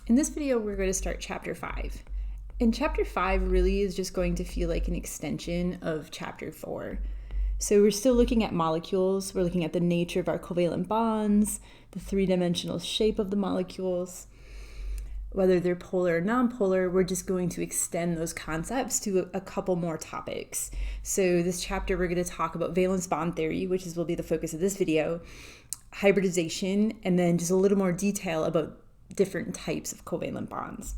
In this video, we're going to start chapter 5. And chapter 5 really is just going to feel like an extension of chapter 4. So we're still looking at molecules. We're looking at the nature of our covalent bonds, the three-dimensional shape of the molecules, whether they're polar or nonpolar. We're just going to extend those concepts to a couple more topics. So this chapter, we're going to talk about valence bond theory, which will be the focus of this video, hybridization, and then just a little more detail about different types of covalent bonds.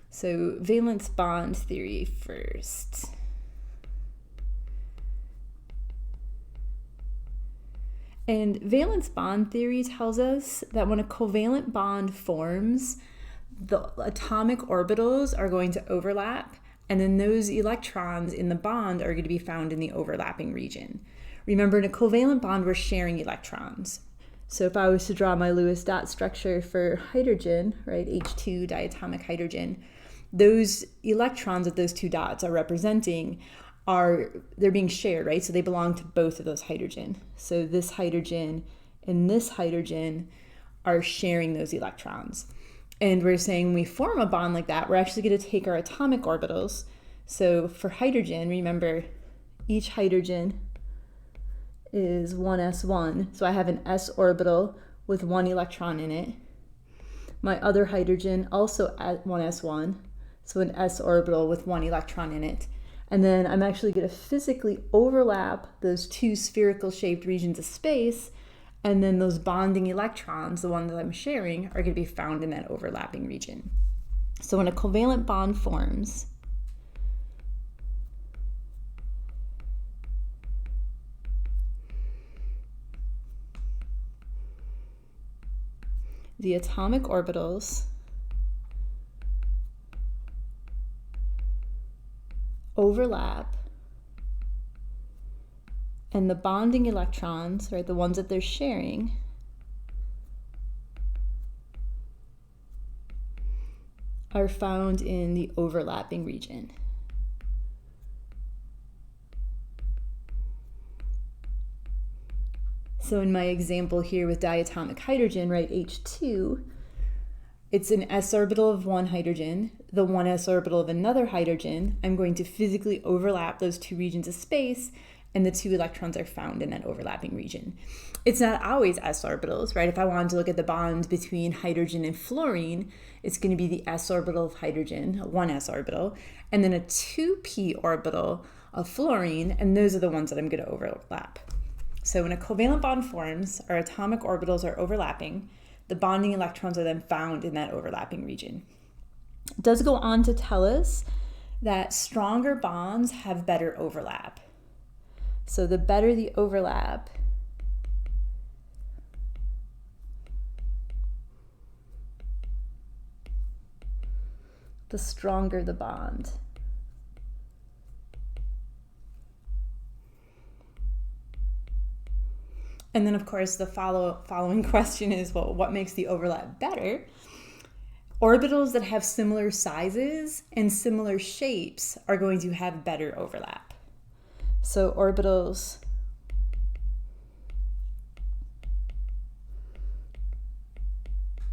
So valence bond theory first. And valence bond theory tells us that when a covalent bond forms, the atomic orbitals are going to overlap, and then those electrons in the bond are going to be found in the overlapping region. Remember, in a covalent bond, we're sharing electrons. So if I was to draw my Lewis dot structure for hydrogen, right, H2 diatomic hydrogen, those electrons that those two dots are representing they're being shared, right? So they belong to both of those hydrogen. So this hydrogen and this hydrogen are sharing those electrons. And we're saying when we form a bond like that, we're actually going to take our atomic orbitals. So for hydrogen, remember, each hydrogen is 1s1. So I have an s orbital with one electron in it. My other hydrogen also at 1s1, so an s orbital with one electron in it. And then I'm actually going to physically overlap those two spherical shaped regions of space, and then those bonding electrons, the ones that I'm sharing, are going to be found in that overlapping region. So when a covalent bond forms, the atomic orbitals overlap, and the bonding electrons, right, the ones that they're sharing, are found in the overlapping region. So in my example here with diatomic hydrogen, right, H2, it's an s orbital of one hydrogen, the one s orbital of another hydrogen. I'm going to physically overlap those two regions of space, and the two electrons are found in that overlapping region. It's not always s orbitals, right? If I wanted to look at the bond between hydrogen and fluorine, it's going to be the s orbital of hydrogen, one s orbital, and then a 2p orbital of fluorine, and those are the ones that I'm going to overlap. So when a covalent bond forms, our atomic orbitals are overlapping. The bonding electrons are then found in that overlapping region. It does go on to tell us that stronger bonds have better overlap. So the better the overlap, the stronger the bond. And then, of course, the following question is, well, what makes the overlap better? Orbitals that have similar sizes and similar shapes are going to have better overlap. So orbitals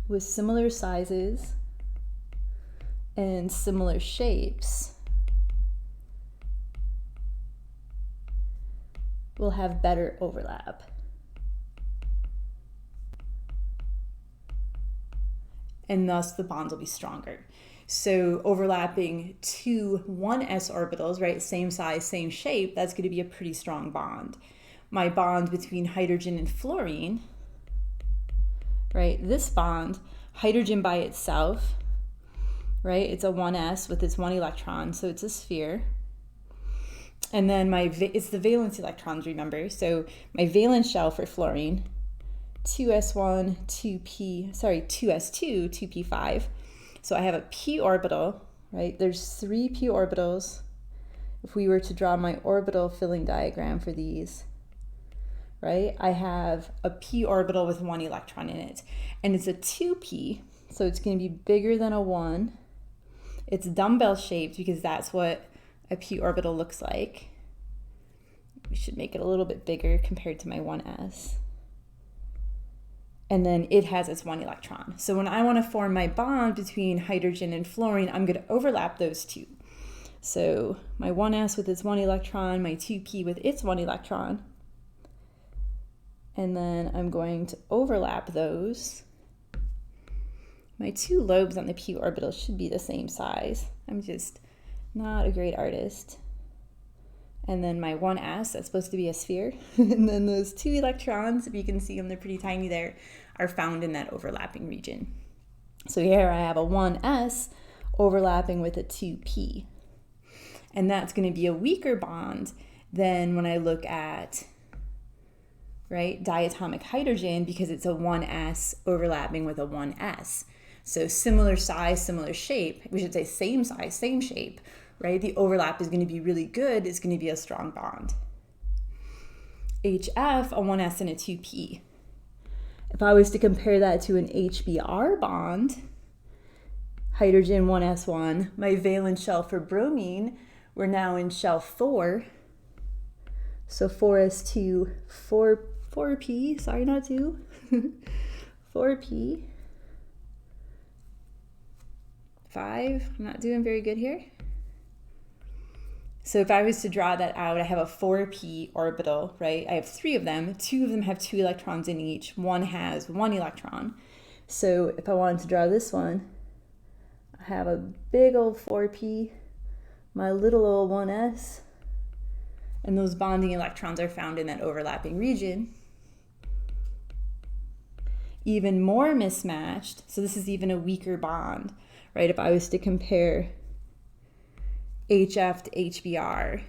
with similar sizes and similar shapes will have better overlap. And thus the bonds will be stronger. So overlapping two 1s orbitals, right, same size, same shape, that's going to be a pretty strong bond. My bond between hydrogen and fluorine, right, this bond, hydrogen by itself, right, it's a 1s with its one electron, so it's a sphere. And then it's the valence electrons, remember. So my valence shell for fluorine, 2s1, 2s2, 2p5. So I have a p orbital, right? There's three p orbitals. If we were to draw my orbital filling diagram for these, right? I have a p orbital with one electron in it, and it's a 2p, so it's going to be bigger than a 1. It's dumbbell shaped because that's what a p orbital looks like. We should make it a little bit bigger compared to my 1s. and then it has its 1 electron. So when I want to form my bond between hydrogen and fluorine, I'm going to overlap those two. So my 1s with its 1 electron, my 2p with its 1 electron, and then I'm going to overlap those. My 2 lobes on the p orbital should be the same size. I'm just not a great artist. And then my 1s, that's supposed to be a sphere. And then those 2 electrons, if you can see them, they're pretty tiny there, are found in that overlapping region. So here I have a 1s overlapping with a 2p. And that's going to be a weaker bond than when I look at, right, diatomic hydrogen, because it's a 1s overlapping with a 1s. So similar size, similar shape, we should say same size, same shape, right? The overlap is going to be really good. It's going to be a strong bond. HF, a 1s and a 2p. If I was to compare that to an HBr bond, hydrogen 1s1, my valence shell for bromine, we're now in shell 4. So 4s2, 4p, sorry, not 2, 4p, 5, I'm not doing very good here. So if I was to draw that out, I have a 4p orbital, right? I have 3 of them. 2 of them have 2 electrons in each. 1 has 1 electron. So if I wanted to draw this one, I have a big old 4p, my little old 1s, and those bonding electrons are found in that overlapping region. Even more mismatched, so this is even a weaker bond, right? If I was to compare HF to HBr,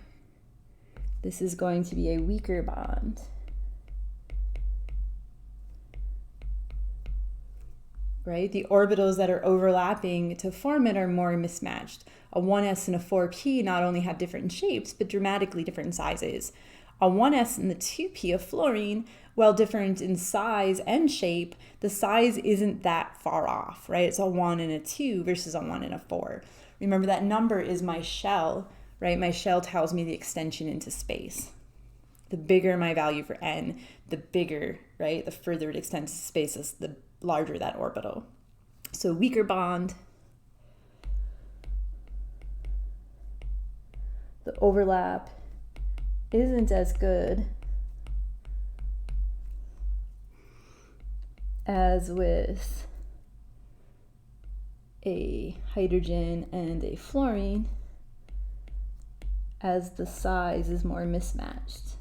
this is going to be a weaker bond. Right? The orbitals that are overlapping to form it are more mismatched. A 1s and a 4p not only have different shapes, but dramatically different sizes. A 1s and the 2p of fluorine, while different in size and shape, the size isn't that far off, right? It's a 1 and a 2 versus a 1 and a 4. Remember, that number is my shell, right? My shell tells me the extension into space. The bigger my value for n, the bigger, right? The further it extends to space, is the larger that orbital. So weaker bond. The overlap isn't as good as with a hydrogen and a fluorine, as the size is more mismatched.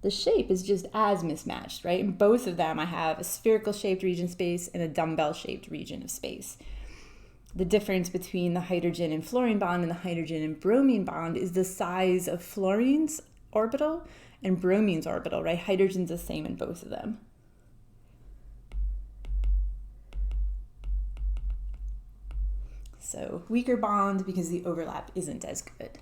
The shape is just as mismatched, right? In both of them, I have a spherical shaped region space and a dumbbell shaped region of space. The difference between the hydrogen and fluorine bond and the hydrogen and bromine bond is the size of fluorine's orbital and bromine's orbital, right? Hydrogen's the same in both of them. So weaker bond because the overlap isn't as good.